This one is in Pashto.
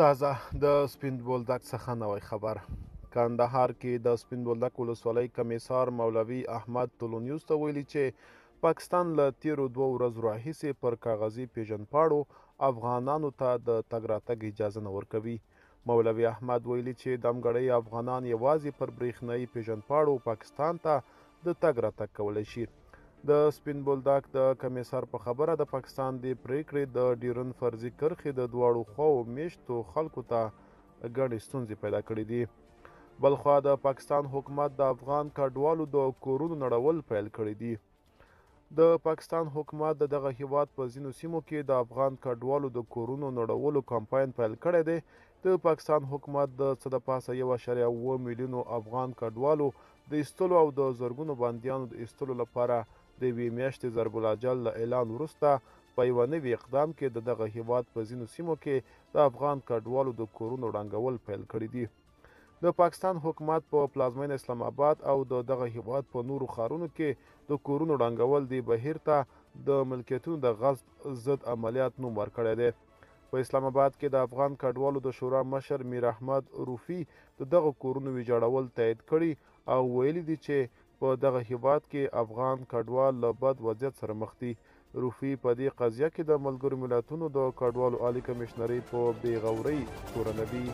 تازه د سپین بولدک څخه نوی خبر. کندهار کې د سپین بولدک ولسوالۍ کمیسار مولوي احمد طلو نیوز ته ویلي چې پاکستان له تیرو 2 ورځو راهیسې پر کاغذي پیژنپاړو افغانانو ته د تګ راتګ اجازه نه ورکوي. مولوي احمد ویلي چې دمګړی افغانان یوازې پر برېښنایي پیژنپاړو پاکستان ته د تګ راتګ کولی شي. د سپین بولدک د کمیسار په خبره د پاکستان د پریکړې د ډیورن فرضي کرښې د دواړو خواو میشتو خلکو ته ګڼې ستونزې پیدا کړې دي. بلخوا د پاکستان حکومت د افغان کډوالو د کورونو نړول پیل کړي دي. د پاکستان حکومت د دغه هیواد په ځینو سیمو کې د افغان کډوالو د کورونو نړولو کمپاین پیل کړی دی. د پاکستان حکومت د څه د پاسه 1.7 میلیونو افغان کډوالو د ایستلو او د زرګونو بندیانو د ایستلو لپاره د یوې میاشتې ضرب الاجل له اعلان وروسته په یوه نوي اقدام کې د دغه هیواد په ځینو سیمو کې د افغان کډوالو د کورونو ړنګول پیل کړي دي. د پاکستان حکومت په پلازمینه اسلام آباد او د دغه هیواد په نورو ښارونو کې د کورونو ړنګول دې بهیر ته د ملکیتونو د غصب ضد عملیات نوم ورکړی دی. په اسلام آباد کې د افغان کډوالو د شورا مشر میر احمد روفي د دغه کورونو ویجاړول تایید کړي او ویلي دي چې په دغه هیواد کې افغان کډوال له بد وضعیت سره مخ دي. روفي په دې قضیه کې د ملګرو ملتونو د کډوالو عالی کمشنرۍ په بې غورۍ تورنوي.